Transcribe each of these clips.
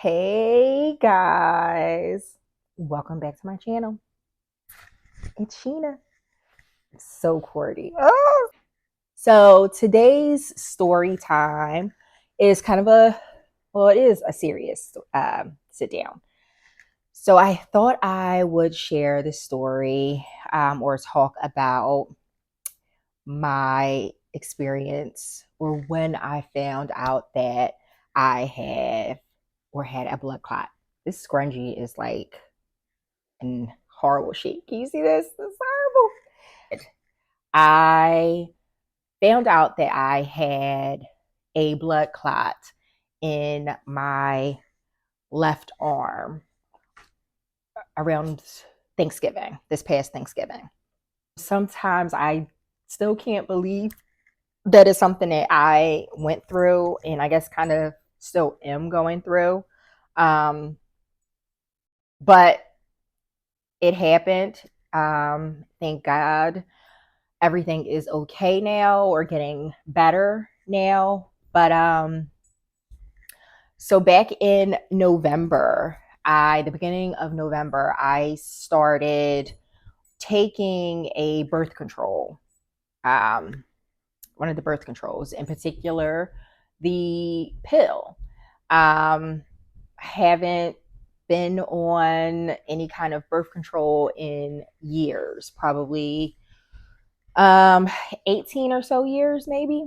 Hey guys, welcome back to my channel. It's Sheena. So cordy. Oh. So today's story time is kind of it is a serious sit down. So I thought I would share this story or talk about my experience or when I found out that I have or had a blood clot. This scrunchie is like in horrible shape. Can you see this? It's horrible. I found out that I had a blood clot in my left arm around Thanksgiving, this past Thanksgiving. Sometimes I still can't believe that is something that I went through and I guess kind of still am going through. Um, but it happened. Thank God everything is okay now or getting better now. But so back in November, the beginning of November, I started taking a birth control. Um, One of the birth controls, in particular, the pill. Haven't been on any kind of birth control in years, probably 18 or so years, maybe.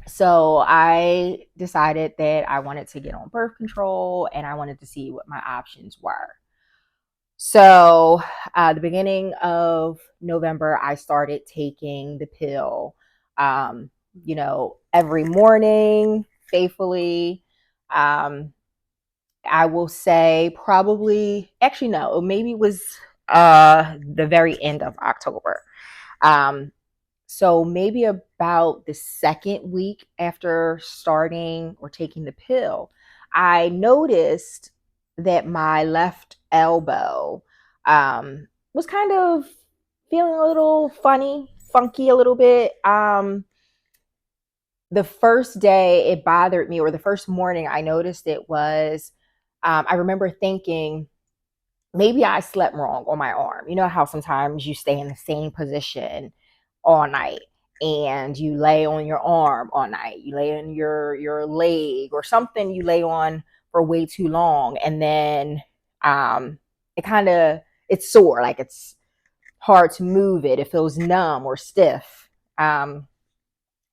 So I decided that I wanted to get on birth control and I wanted to see what my options were. So, the beginning of November, I started taking the pill, um, every morning faithfully. Um, I will say probably, actually, no, maybe it was the very end of October. Um, so maybe about the second week after starting or taking the pill, I noticed that my left elbow was kind of feeling a little funny, funky a little bit. The first day it bothered me, or the first morning I noticed it was, I remember thinking, maybe I slept wrong on my arm. You know how sometimes you stay in the same position all night and you lay on your arm all night. You lay on your leg or something you lay on for way too long and then it kind of it's sore, like it's hard to move it. It feels numb or stiff. So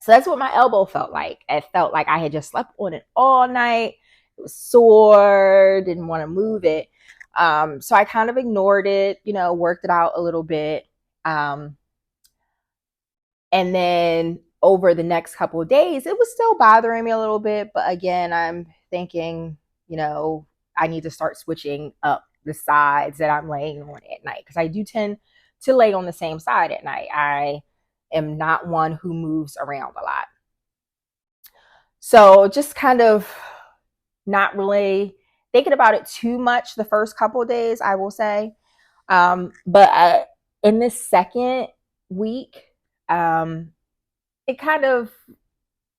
that's what my elbow felt like. It felt like I had just slept on it all night. It was sore, didn't want to move it. So I kind of ignored it, worked it out a little bit. And then over the next couple of days, it was still bothering me a little bit. But again, I'm thinking, I need to start switching up the sides that I'm laying on at night because I do tend to lay on the same side at night. I am not one who moves around a lot. So just kind of not really thinking about it too much the first couple of days, I will say. But in this second week, it kind of,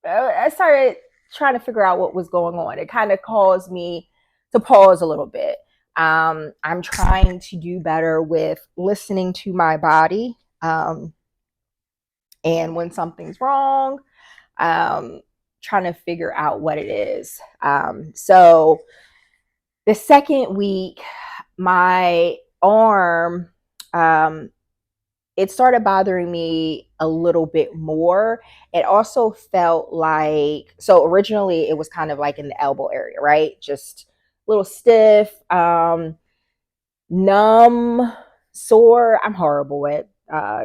I started trying to figure out what was going on. It kind of caused me to pause a little bit. I'm trying to do better with listening to my body. And when something's wrong, trying to figure out what it is. So the second week, my arm, it started bothering me a little bit more. It also felt like, so originally it was kind of like in the elbow area, right? Just a little stiff, numb, sore. I'm horrible at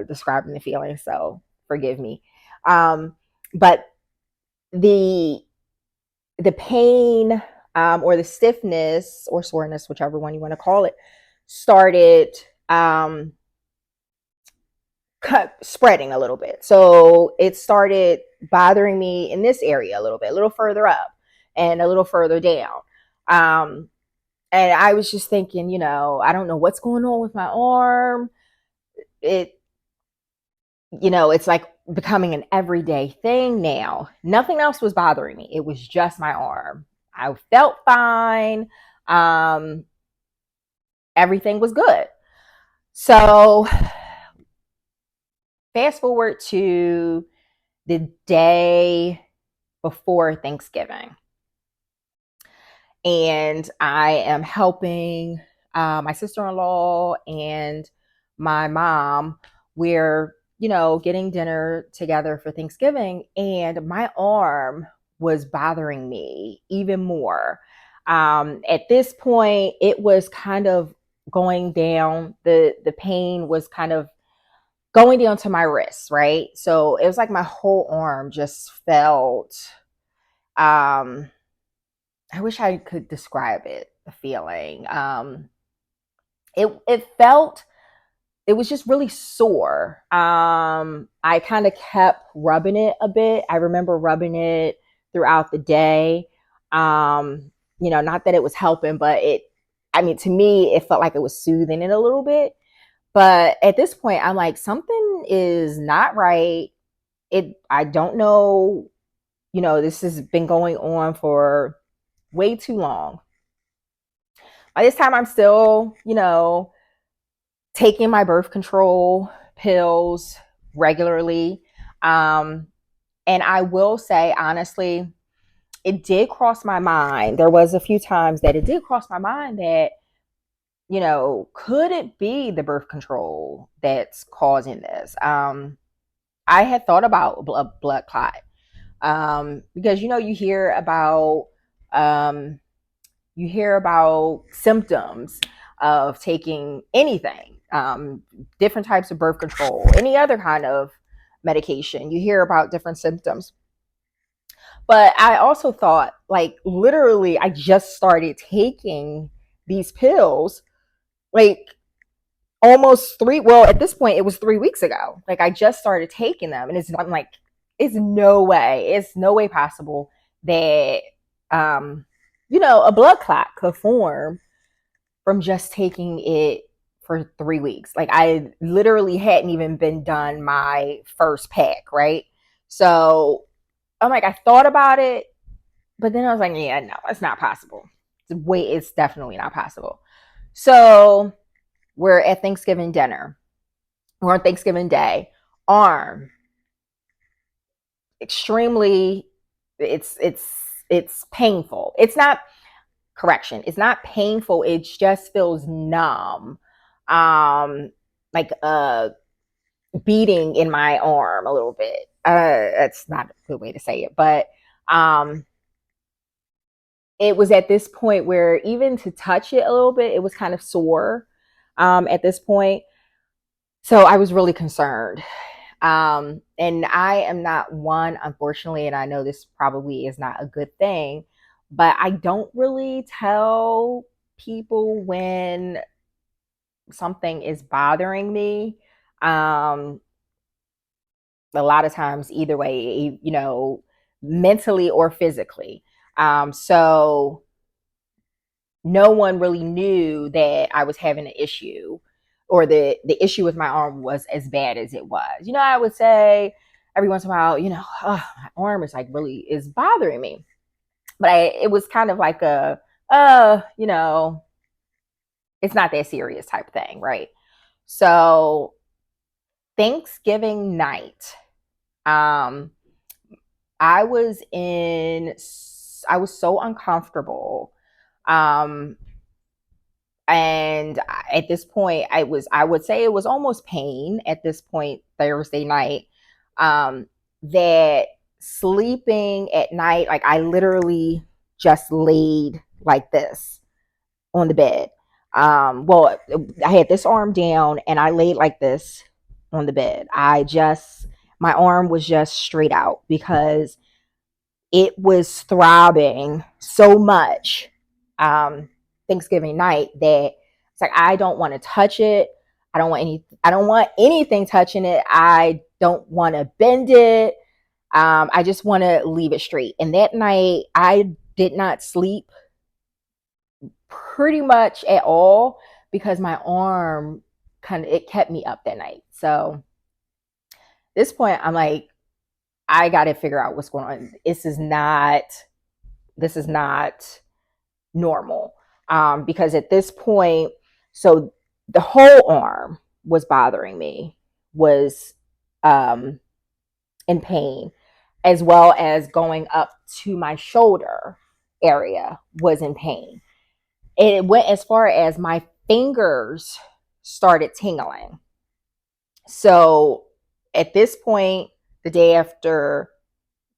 describing the feeling, so forgive me. But the pain or the stiffness or soreness, whichever one you want to call it, started spreading a little bit. So it started bothering me in this area a little bit, a little further up and a little further down. Um, and I was just thinking, I don't know what's going on with my arm. It, it's like becoming an everyday thing now. Nothing else was bothering me. It was just my arm. I felt fine. Um, Everything was good. So fast forward to the day before Thanksgiving, and I am helping my sister-in-law and my mom. We're, getting dinner together for Thanksgiving, and my arm was bothering me even more. At this point, it was kind of going down. The pain was kind of going down to my wrist, right? So it was like my whole arm just felt. Um, I wish I could describe it. The feeling. It felt, it was just really sore. I kind of kept rubbing it a bit. I remember rubbing it throughout the day. Not that it was helping, but I mean, to me, it felt like it was soothing it a little bit. But at this point, I'm like, something is not right. I don't know, this has been going on for way too long. By this time, I'm still, taking my birth control pills regularly. Um, and I will say, honestly, it did cross my mind. There was a few times that it did cross my mind that, could it be the birth control that's causing this? I had thought about blood clot, because, um, you hear about symptoms of taking anything, different types of birth control, any other kind of medication. You hear about different symptoms. But I also thought, like, literally, I just started taking these pills, like, almost well, at this point, it was 3 weeks ago. Like, I just started taking them. And I'm like, it's no way possible that, a blood clot could form from just taking it for 3 weeks. Like, I literally hadn't even been done my first pack, right? So I'm like, I thought about it, but then I was like, yeah, no, it's not possible. It's definitely not possible. So we're at Thanksgiving dinner. We're on Thanksgiving Day. Arm extremely. It's painful. It's not, correction, it's not painful, it just feels numb, like a beating in my arm a little bit. That's not a good way to say it, but it was at this point where even to touch it a little bit, it was kind of sore, at this point. So I was really concerned. And I am not one, unfortunately, and I know this probably is not a good thing, but I don't really tell people when something is bothering me. Um, a lot of times, either way, mentally or physically. So no one really knew that I was having an issue, or the issue with my arm was as bad as it was. I would say every once in a while, oh, my arm is like really is bothering me. But it was kind of like a, it's not that serious type thing, right? So Thanksgiving night, um, I was in, I was so uncomfortable. Um, and at this point, I would say it was almost pain at this point, Thursday night, that sleeping at night, like, I literally just laid like this on the bed. Well, I had this arm down and I laid like this on the bed. My arm was just straight out because it was throbbing so much, Thanksgiving night, that it's like, I don't want to touch it. I don't want anything touching it. I don't want to bend it. I just want to leave it straight. And that night I did not sleep pretty much at all because my arm it kept me up that night. So at this point, I'm like, I got to figure out what's going on. This is not this is not normal. Because at this point, so the whole arm was bothering me, was um, in pain, as well as going up to my shoulder area was in pain. It went as far as my fingers started tingling. So at this point, the day after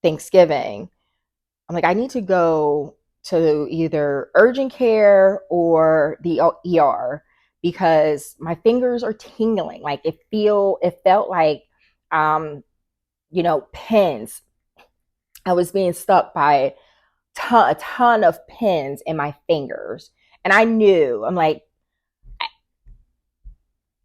Thanksgiving, I'm like, I need to go to either urgent care or the ER because my fingers are tingling. Like it felt like, um, pins. I was being stuck by a ton of pins in my fingers. And I knew, I'm like,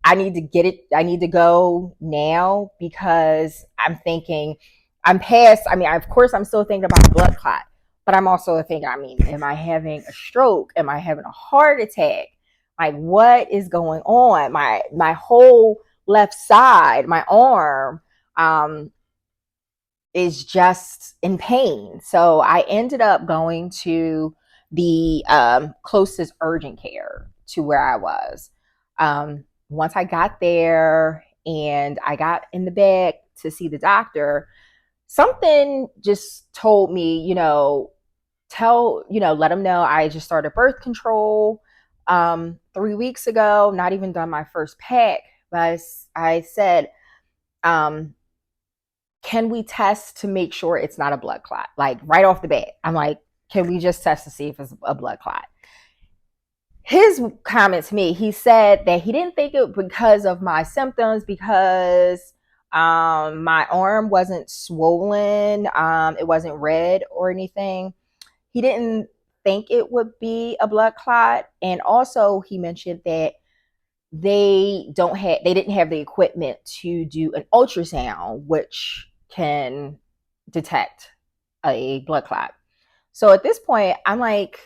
I need to get it. I need to go now because I'm thinking I'm past. I mean, of course, I'm still thinking about blood clot, but I'm also thinking, I mean, am I having a stroke? Am I having a heart attack? Like, what is going on? My whole left side, my arm, um, is just in pain. So I ended up going to the closest urgent care to where I was. Once I got there and I got in the bed to see the doctor, something just told me, let him know I just started birth control 3 weeks ago, not even done my first pack. But I said, can we test to make sure it's not a blood clot? Like right off the bat, I'm like, can we just test to see if it's a blood clot? His comment to me, he said that he didn't think it because of my symptoms, because my arm wasn't swollen, it wasn't red or anything. He didn't think it would be a blood clot. And also he mentioned that they didn't have the equipment to do an ultrasound which can detect a blood clot. So at this point, I'm like,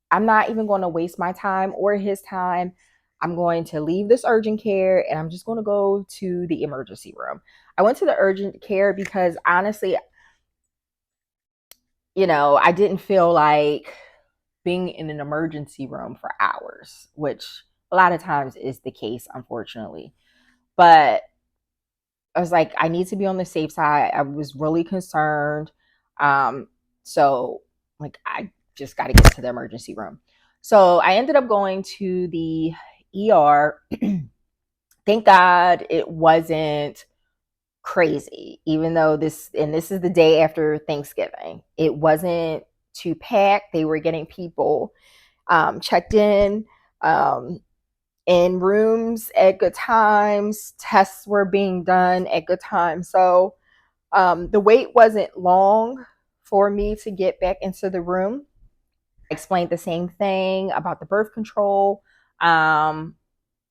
I'm not even going to waste my time or his time. I'm going to leave this urgent care and I'm just going to go to the emergency room. I went to the urgent care because honestly, I didn't feel like being in an emergency room for hours, which a lot of times is the case, unfortunately. But I was like, I need to be on the safe side. I was really concerned. So like I just got to get to the emergency room. So I ended up going to the ER. Thank God it wasn't crazy, even though this is the day after Thanksgiving. It wasn't too packed. They were getting people checked um, in rooms at good times. Tests were being done at good times. So the wait wasn't long for me to get back into the room. I explained the same thing about the birth control, um,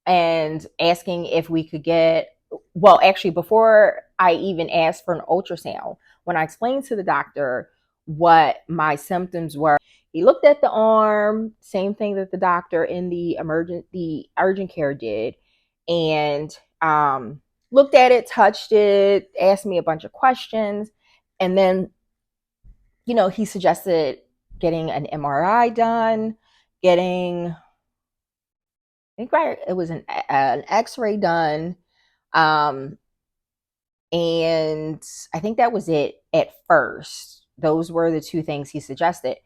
and asking if we could get, well, actually, before I even asked for an ultrasound, when I explained to the doctor what my symptoms were, he looked at the arm, same thing that the doctor in the urgent care did, and looked at it, touched it, asked me a bunch of questions, and then he suggested getting an MRI done, getting, I think it was an X-ray done, um, and I think that was it at first. Those were the two things he suggested.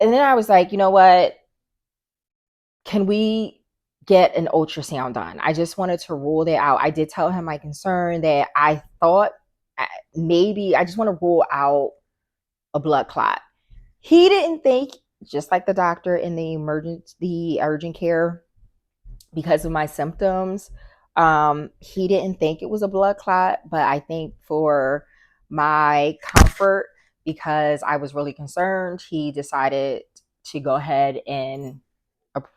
And then I was like, you know what? Can we get an ultrasound done? I just wanted to rule that out. I did tell him my concern that I thought maybe I just want to rule out a blood clot. He didn't think, just like the doctor in the urgent care, because of my symptoms, he didn't think it was a blood clot, but I think for my comfort, because I was really concerned, he decided to go ahead and,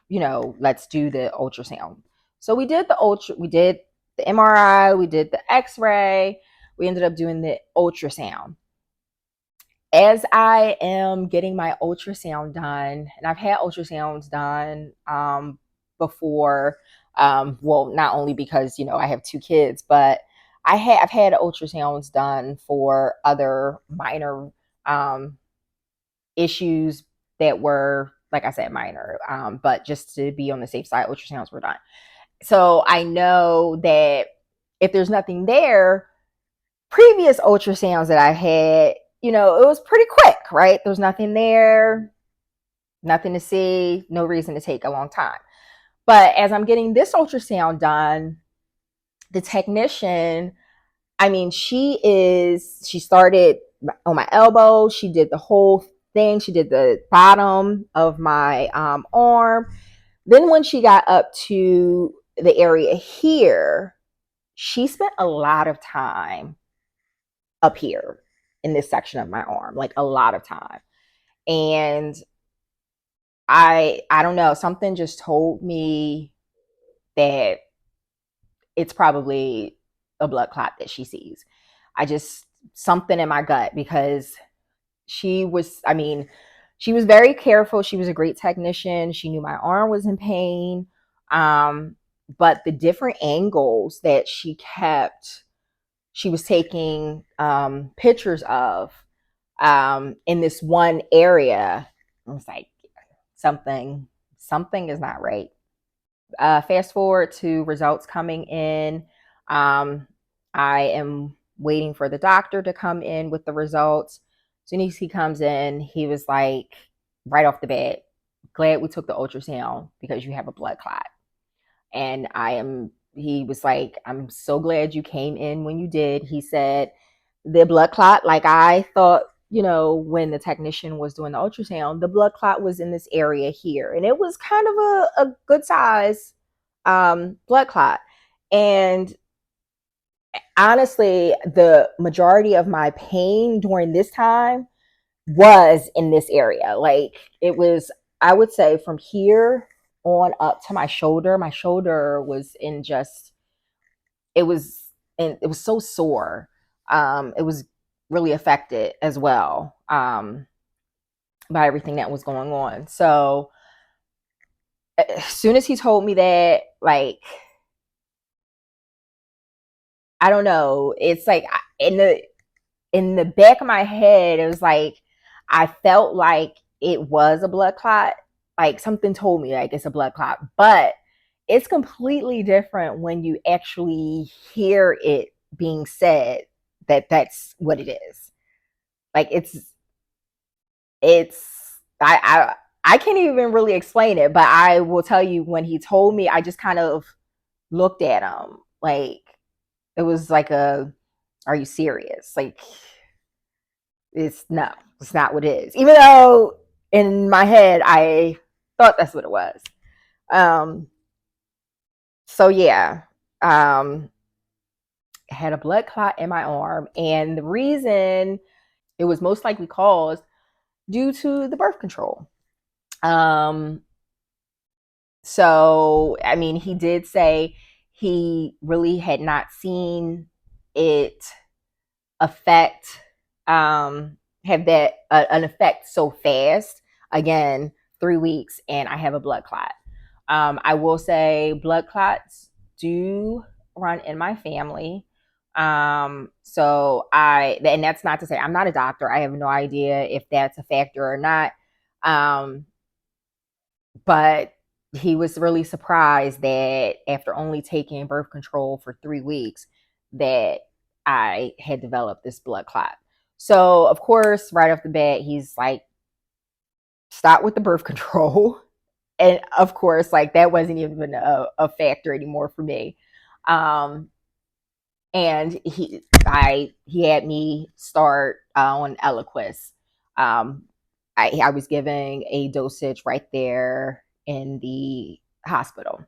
let's do the ultrasound. So we did the MRI, we did the X-ray, we ended up doing the ultrasound. As I am getting my ultrasound done, and I've had ultrasounds done before, well, not only because I have two kids, but I've had ultrasounds done for other minor issues that were, like I said, minor. But just to be on the safe side, ultrasounds were done. So I know that if there's nothing there, previous ultrasounds that I had, it was pretty quick, right? There's nothing there, nothing to see, no reason to take a long time. But as I'm getting this ultrasound done, the technician, I mean, she started on my elbow. She did the whole thing. She did the bottom of my arm. Then when she got up to the area here, she spent a lot of time up here in this section of my arm, like a lot of time. And I don't know, something just told me that it's probably a blood clot that she sees. I just, something in my gut, because I mean, she was very careful. She was a great technician. She knew my arm was in pain. But the different angles that she was taking pictures of in this one area, I was like, something is not right. Fast forward to results coming in. I am waiting for the doctor to come in with the results. As soon as he comes in, he was like, right off the bat, glad we took the ultrasound because you have a blood clot. And he was like, I'm so glad you came in when you did. He said, the blood clot, like I thought, when the technician was doing the ultrasound, the blood clot was in this area here. And it was kind of a good size blood clot. And honestly, the majority of my pain during this time was in this area. Like it was, I would say from here on up to my shoulder. My shoulder was in just, it was, and it was so sore. It was really affected as well by everything that was going on. So as soon as he told me that, like, I don't know, it's like in the back of my head, it was like I felt like it was a blood clot. Like something told me like it's a blood clot, but it's completely different when you actually hear it being said that that's what it is. Like I can't even really explain it, but I will tell you when he told me, I just kind of looked at him like it was like are you serious? Like it's not what it is. Even though in my head I thought that's what it was. Um, so yeah, I had a blood clot in my arm, and the reason it was most likely caused due to the birth control. Um, so I mean, he did say he really had not seen it affect have that an effect so fast. Again, 3 weeks and I have a blood clot. I will say blood clots do run in my family. And that's not to say I'm not a doctor. I have no idea if that's a factor or not. Um, but he was really surprised that after only taking birth control for 3 weeks, that I had developed this blood clot. So, of course, right off the bat, he's like, stop with the birth control. And of course, like that wasn't even a factor anymore for me. Um, and he had me start on Eliquis. Um, I was giving a dosage right there in the hospital.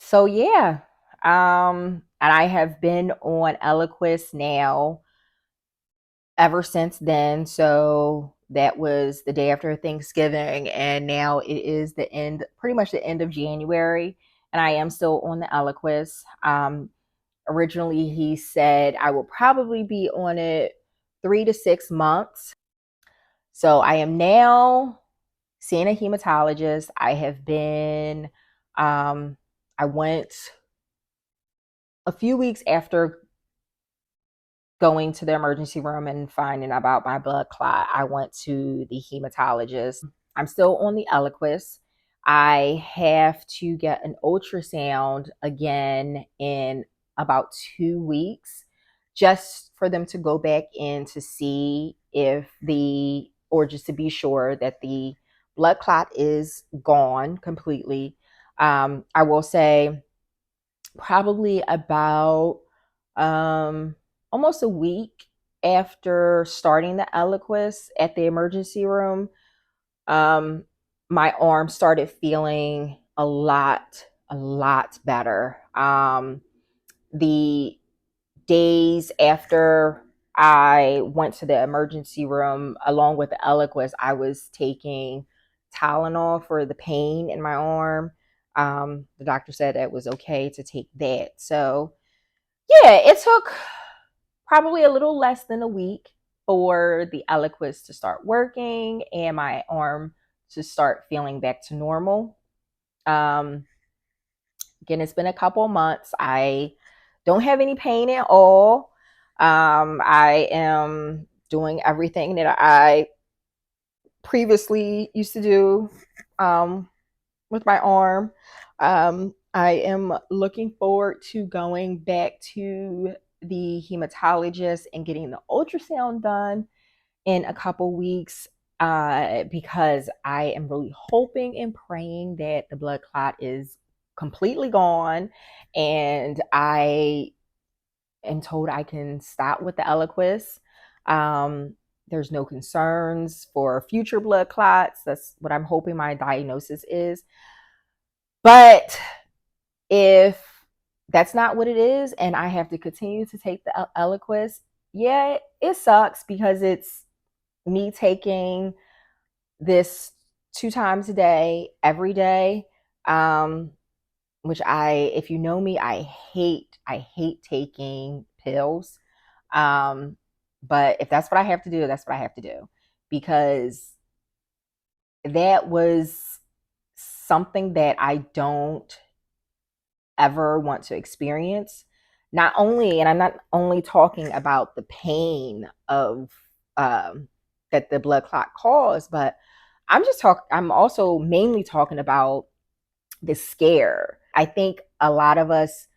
So yeah, and I have been on Eliquis now ever since then. So that was the day after Thanksgiving, and now it is pretty much the end of January, and I am still on the Eliquis. Originally, he said I will probably be on it 3 to 6 months. So I am now seeing a hematologist. I went a few weeks after going to the emergency room and finding about my blood clot, I went to the hematologist. I'm still on the Eliquis. I have to get an ultrasound again in about 2 weeks, just for them to go back in to see if or just to be sure that the blood clot is gone completely. I will say probably about almost a week after starting the Eliquis at the emergency room, um, my arm started feeling a lot better. The days after I went to the emergency room, along with the Eliquis, I was taking Tylenol for the pain in my arm. The doctor said it was okay to take that. So, yeah, it took probably a little less than a week for the Eliquis to start working and my arm to start feeling back to normal. Um, Again, it's been a couple months. I don't have any pain at all. I am doing everything that I previously used to do with my arm. I am looking forward to going back to the hematologist and getting the ultrasound done in a couple weeks, because I am really hoping and praying that the blood clot is completely gone and I am told I can stop with the Eliquis. There's no concerns for future blood clots. That's what I'm hoping my diagnosis is. But if that's not what it is and I have to continue to take the Eliquis, yeah, it sucks because it's me taking this 2 times a day, every day, which if you know me, I hate taking pills. But if that's what I have to do, that's what I have to do, because that was something that I don't ever want to experience. Not only, and I'm not only talking about the pain of that the blood clot caused, but I'm also mainly talking about the scare. I think a lot of us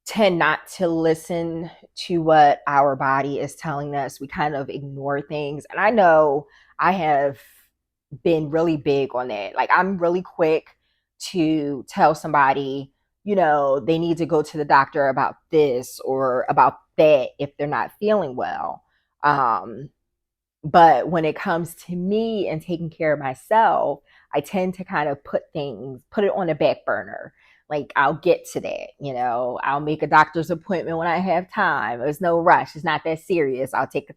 tend not to listen to what our body is telling us. We kind of ignore things. And I know I have been really big on that. Like, I'm really quick to tell somebody, they need to go to the doctor about this or about that if they're not feeling well. But when it comes to me and taking care of myself, I tend to kind of put it on the back burner. Like, I'll get to that, I'll make a doctor's appointment when I have time. There's no rush. It's not that serious. I'll take,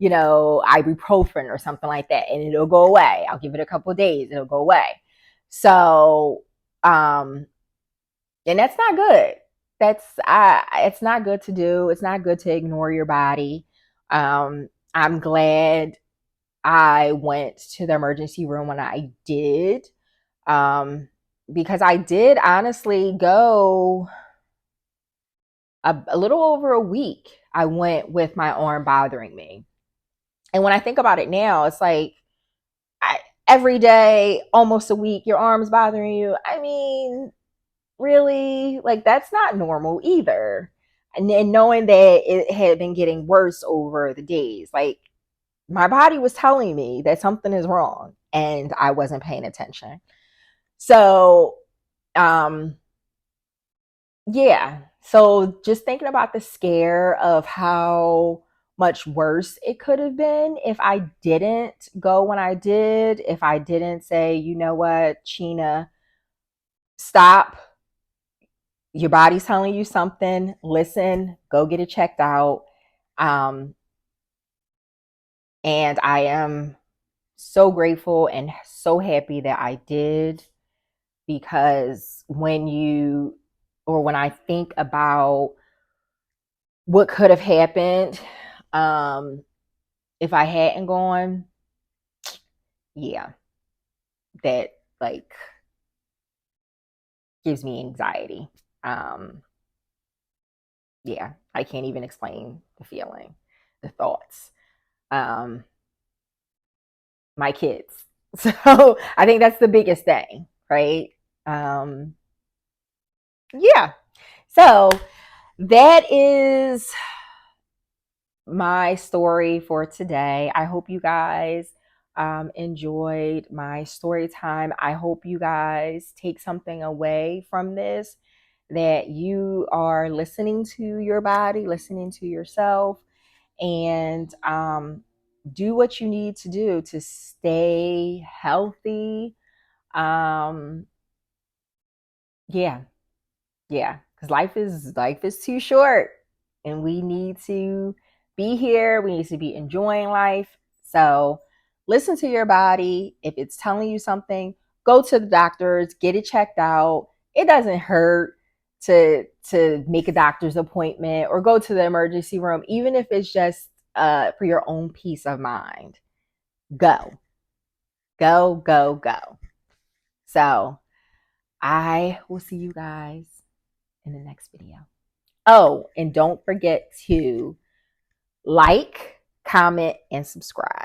ibuprofen or something like that, and it'll go away. I'll give it a couple of days. It'll go away. So, and that's not good. It's not good to do. It's not good to ignore your body. I'm glad I went to the emergency room when I did, because I did honestly go a little over a week. I went with my arm bothering me. And when I think about it now, it's like every day, almost a week, your arm's bothering you. I mean, really? Like, that's not normal either. And then knowing that it had been getting worse over the days, like, my body was telling me that something is wrong and I wasn't paying attention. So, yeah. So just thinking about the scare of how much worse it could have been if I didn't go when I did, if I didn't say, you know what, Sheena, stop. Your body's telling you something. Listen, go get it checked out. Um, and I am so grateful and so happy that I did, because when I think about what could have happened, if I hadn't gone, yeah, that, like, gives me anxiety. Yeah, I can't even explain the feeling, the thoughts. Um, my kids. So I think that's the biggest thing, right? Um, yeah. So that is my story for today. I hope you guys enjoyed my story time. I hope you guys take something away from this, that you are listening to your body, listening to yourself, and do what you need to do to stay healthy. Um, yeah, yeah, because life is too short, and we need to be here. We need to be enjoying life. So listen to your body. If it's telling you something, go to the doctors, get it checked out. It doesn't hurt to make a doctor's appointment or go to the emergency room, even if it's just for your own peace of mind. Go, go, go, go. So I will see you guys in the next video. Oh, and don't forget to like, comment, and subscribe.